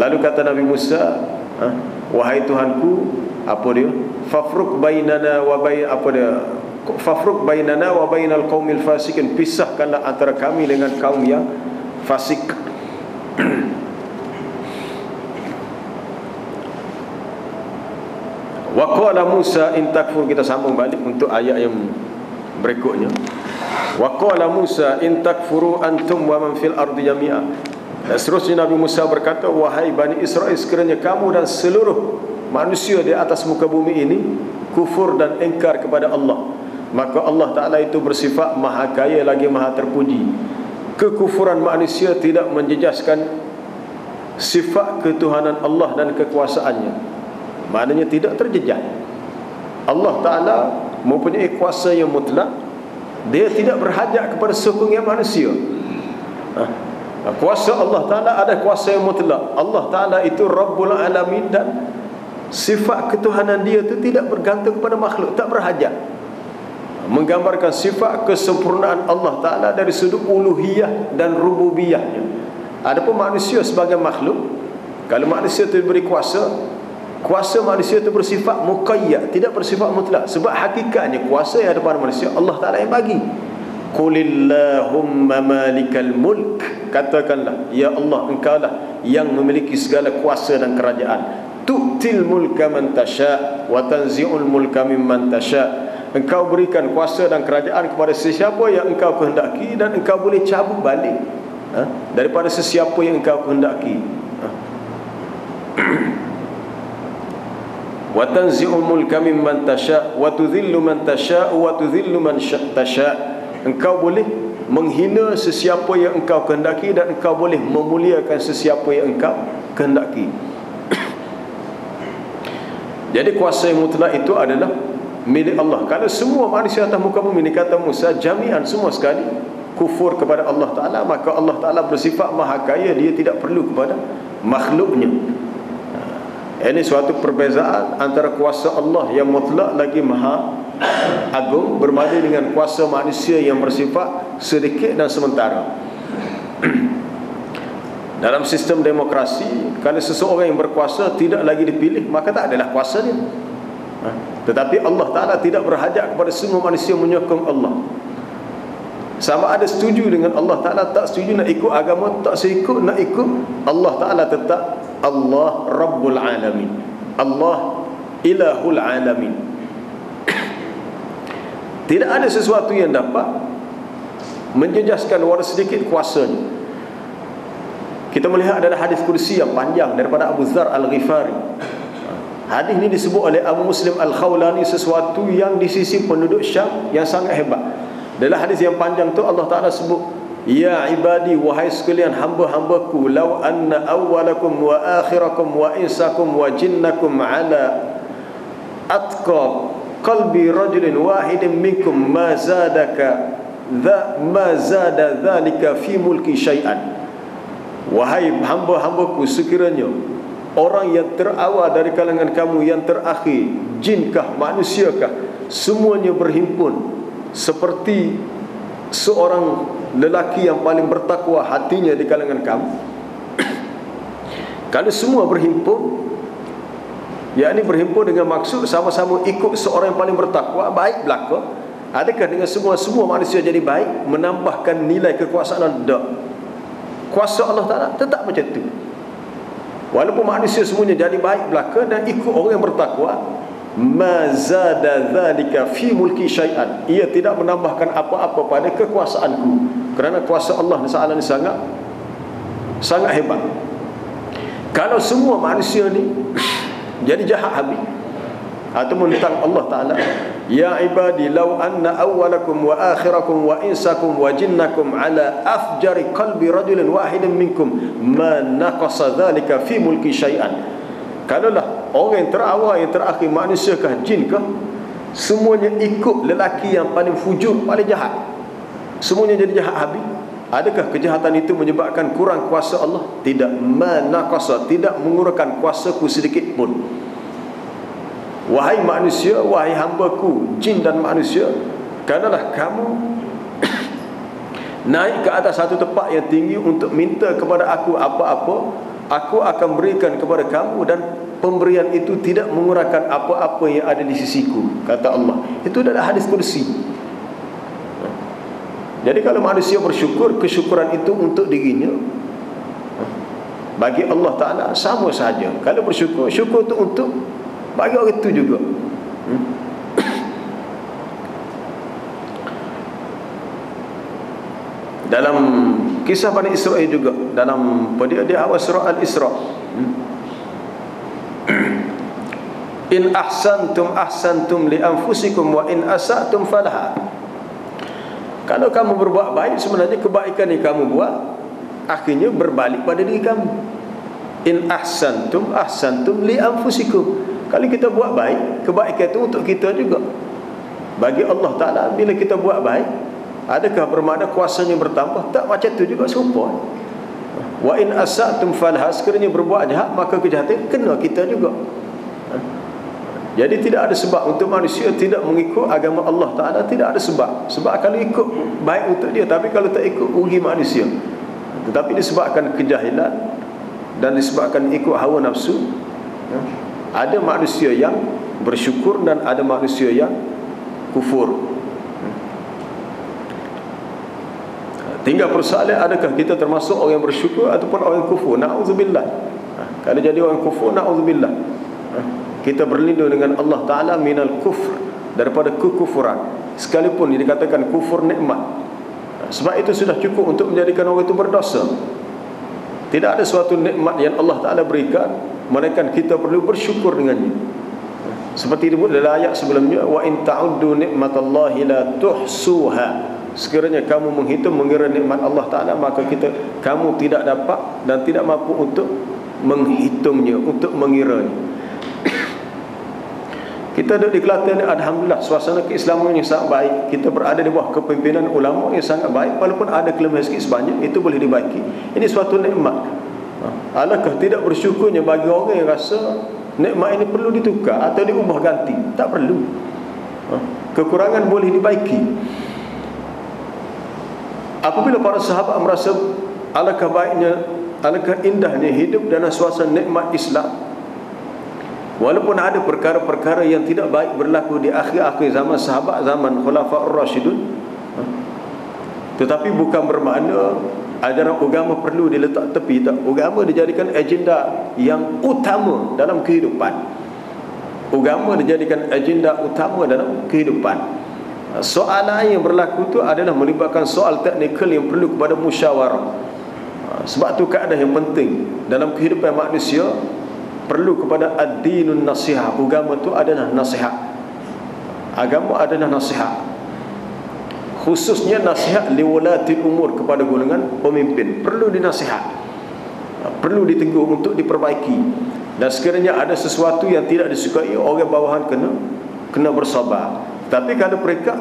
Lalu kata Nabi Musa, wahai Tuhanku, apa dia? Fafruq bainana wa bainal qaumil fasikin. Pisahkanlah antara kami dengan kaum yang fasik. Wa qala Musa in takfur. Kita sambung balik untuk ayat yang berikutnya. Wa qala Musa in takfuru antum wa man fil ardi jami'a. Dan seterusnya Nabi Musa berkata, wahai Bani Israel, sekiranya kamu dan seluruh manusia di atas muka bumi ini kufur dan engkar kepada Allah, maka Allah Ta'ala itu bersifat maha kaya lagi maha terpuji. Kekufuran manusia tidak menjejaskan sifat ketuhanan Allah dan kekuasaannya. Maknanya tidak terjejak. Allah Ta'ala mempunyai kuasa yang mutlak. Dia tidak berhajat kepada sokongan manusia. Kuasa Allah Ta'ala ada kuasa yang mutlak. Allah Ta'ala itu Rabbul Alamin, dan sifat ketuhanan dia itu tidak bergantung kepada makhluk, tak berhajat. Menggambarkan sifat kesempurnaan Allah Ta'ala dari sudut uluhiyah dan rububiyahnya. Adapun manusia sebagai makhluk, kalau manusia itu diberi kuasa manusia itu bersifat muqayyad, tidak bersifat mutlak. Sebab hakikatnya kuasa yang ada pada manusia Allah Ta'ala yang bagi. Qulillahumma malikal mulk, katakanlah, ya Allah, engkaulah yang memiliki segala kuasa dan kerajaan. Tu'til mulka man tasha' wa tanzi'ul mulka mimman tasha'. Engkau berikan kuasa dan kerajaan kepada sesiapa yang engkau kehendaki, dan engkau boleh cabut balik daripada sesiapa yang engkau kehendaki. Wa tanzi'ul mulka mimman tasha' wa tudhillu man tasha' wa tudhillu man tasha'. Engkau boleh menghina sesiapa yang engkau kehendaki, dan engkau boleh memuliakan sesiapa yang engkau kehendaki. Jadi kuasa yang mutlak itu adalah milik Allah. Kalau semua manusia atas muka bumi ni, kata Musa, jami'an, semua sekali, kufur kepada Allah Ta'ala, maka Allah Ta'ala bersifat maha kaya, dia tidak perlu kepada makhluknya. Ini suatu perbezaan antara kuasa Allah yang mutlak lagi maha agung berbanding dengan kuasa manusia yang bersifat sedikit dan sementara. Dalam sistem demokrasi, kalau seseorang yang berkuasa tidak lagi dipilih, maka tak adalah kuasa dia. Tetapi Allah Ta'ala tidak berhajat kepada semua manusia menyokong Allah. Sama ada setuju dengan Allah Ta'ala, tak setuju nak ikut agama, tak seikut nak ikut, Allah Ta'ala tetap Allah Rabbul Alamin, Allah Ilahul Alamin. Tidak ada sesuatu yang dapat menjejaskan walau sedikit kuasanya. Kita melihat ada hadis kursi yang panjang daripada Abu Dzar Al-Ghifari. Hadis ini disebut oleh Abu Muslim Al-Khawlani sesuatu yang di sisi penduduk Syam yang sangat hebat. Dalam hadis yang panjang tu Allah Ta'ala sebut, ya ibadi, wahai sekalian hamba-hambaku, law anna awwalakum wa akhirakum wa insakum wa jinnakum ala atqa qalbi rajulin wahidin minkum ma zada dhalika fi mulki syai'an. Wahai hamba-hambaku, sekiranya orang yang terawal dari kalangan kamu, yang terakhir, jinkah, manusiakah, semuanya berhimpun seperti seorang lelaki yang paling bertakwa hatinya di kalangan kamu. Kalau semua berhimpun, yakni berhimpun dengan maksud sama-sama ikut seorang yang paling bertakwa, baik belaka. Adakah dengan semua manusia jadi baik, menambahkan nilai kekuasaan? Tak. Kuasa Allah Ta'ala tetap macam tu. Walaupun manusia semuanya jadi baik belaka dan ikut orang yang bertakwa, ma zada dzalika fi mulki syai'an, ia tidak menambahkan apa-apa pada kekuasaanku, kerana kuasa Allah Ta'ala ni sangat hebat. Kalau semua manusia ni jadi jahat habis atau menentang Allah Ta'ala, ya ibadi law anna awwalakum wa akhirakum wa insakum wa jinnakum ala afjari qalbi rajulin wahidin minkum ma naqasa dhalika fi mulki syai'an. Kalaulah orang yang terawal, yang terakhir, manusiakah, jinkah, semuanya ikut lelaki yang paling fujur, paling jahat, semuanya jadi jahat habis, adakah kejahatan itu menyebabkan kurang kuasa Allah? Tidak. Manaqasa, tidak mengurangkan kuasaku sedikit pun. Wahai manusia, wahai hambaku, jin dan manusia, keranalah kamu naik ke atas satu tempat yang tinggi untuk minta kepada aku apa-apa, aku akan berikan kepada kamu, dan pemberian itu tidak mengurangkan apa-apa yang ada di sisiku, kata Allah. Itu adalah hadis kursi. Jadi kalau manusia bersyukur, kesyukuran itu untuk dirinya, bagi Allah Ta'ala sama saja. Kalau bersyukur, syukur itu untuk bagi orang itu juga. Dalam kisah Bani Israel juga, dalam di awal surah Al-Isra, in ahsantum ahsantum li anfusikum wa in asatum falaha. Kalau kamu berbuat baik, sebenarnya kebaikan yang kamu buat akhirnya berbalik pada diri kamu. In ahsantum ahsantum li anfusikum. Kalau kita buat baik, kebaikan itu untuk kita juga. Bagi Allah Ta'ala, bila kita buat baik, adakah bermakna kuasanya bertambah? Tak, macam tu juga serupa. Wa in asatum falha, sekiranya berbuat jahat, maka kejahatan kena kita juga. Jadi tidak ada sebab untuk manusia tidak mengikut agama Allah Ta'ala. Tidak ada sebab. Sebab kalau ikut, baik untuk dia. Tapi kalau tak ikut, rugi manusia. Tetapi disebabkan kejahilan dan disebabkan ikut hawa nafsu, ada manusia yang bersyukur dan ada manusia yang kufur. Tinggal persoalan, adakah kita termasuk orang yang bersyukur ataupun orang yang kufur? Na'udzubillah. Kalau jadi orang kufur, na'udzubillah. Kita berlindung dengan Allah Ta'ala minal kufr, daripada kekufuran, sekalipun dikatakan kufur nikmat. Sebab itu sudah cukup untuk menjadikan orang itu berdosa. Tidak ada suatu nikmat yang Allah Ta'ala berikan melainkan kita perlu bersyukur dengannya. Seperti disebut dalam ayat sebelumnya, wa in ta'uddu nikmatallahi la tuhsuha. Sekiranya kamu menghitung, mengira nikmat Allah Ta'ala, maka kamu tidak dapat dan tidak mampu untuk menghitungnya, untuk mengiranya. Kita duduk di Kelantan ni, alhamdulillah, suasana keislaman yang sangat baik. Kita berada di bawah kepimpinan ulama yang sangat baik. Walaupun ada kelemahan sikit sebanyak, itu boleh dibaiki. Ini suatu nikmat. Alangkah tidak bersyukurnya bagi orang yang rasa nikmat ini perlu ditukar atau diubah ganti. Tak perlu. Kekurangan boleh dibaiki. Apabila para sahabat merasa alangkah baiknya, alangkah indahnya hidup dalam suasana nikmat Islam, walaupun ada perkara-perkara yang tidak baik berlaku di akhir-akhir zaman sahabat, zaman Khulafaur Rasyidun, tetapi bukan bermakna ajaran agama perlu diletak tepi. Tak. Agama dijadikan agenda yang utama dalam kehidupan. Agama dijadikan agenda utama dalam kehidupan. Soalan yang berlaku itu adalah melibatkan soal teknikal yang perlu kepada musyawarah. Sebab itu keadaan yang penting dalam kehidupan manusia perlu kepada ad-dinun nasihat. Agama itu adalah nasihat. Agama adalah nasihat. Khususnya nasihat liwalati umur, kepada golongan pemimpin. Perlu dinasihat, perlu ditegur untuk diperbaiki. Dan sekiranya ada sesuatu yang tidak disukai, orang bawahan kena bersabar. Tapi kalau mereka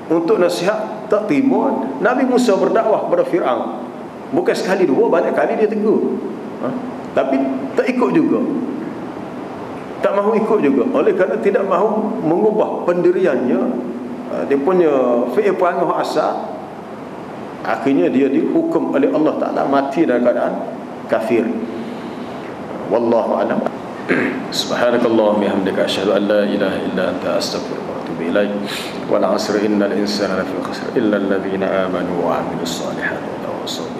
untuk nasihat tak terima, Nabi Musa berdakwah kepada Fir'aun, bukan sekali dua, banyak kali dia tegur, tapi tak ikut juga, tak mahu ikut juga. Oleh kerana tidak mahu mengubah pendiriannya, dia punya fi'il perangai asal, akhirnya dia dihukum oleh Allah Ta'ala mati dalam keadaan kafir. Wallahu a'lam. Subhanakallahumma bihamdika asyhadu an la ilaha illa anta astaghfiruka wa atubu ilaik. Wal 'asri innal insana lafi khusr illa alladhina amanu wa 'amilus solihati wa tawassaw